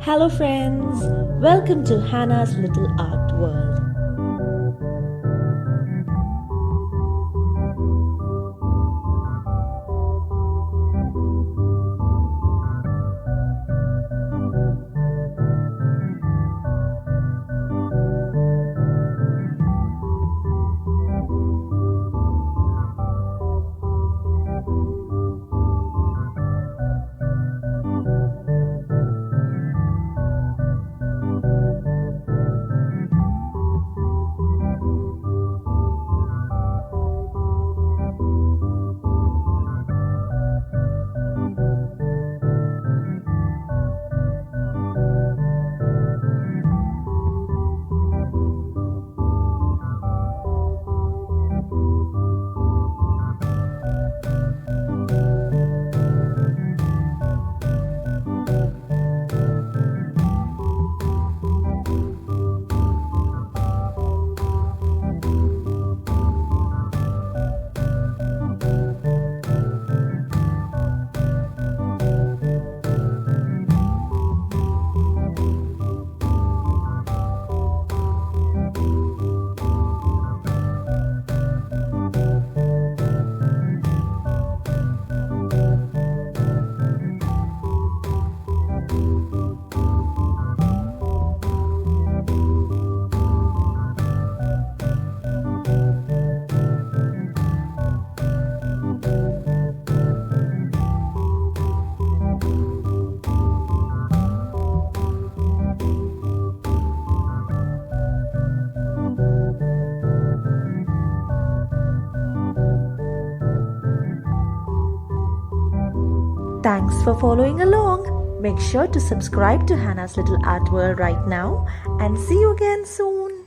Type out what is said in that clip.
Hello, friends. Welcome to Hannah's Little Art World. Thanks for following along. Make sure to subscribe to Hannah's Little Art World right now and see you again soon.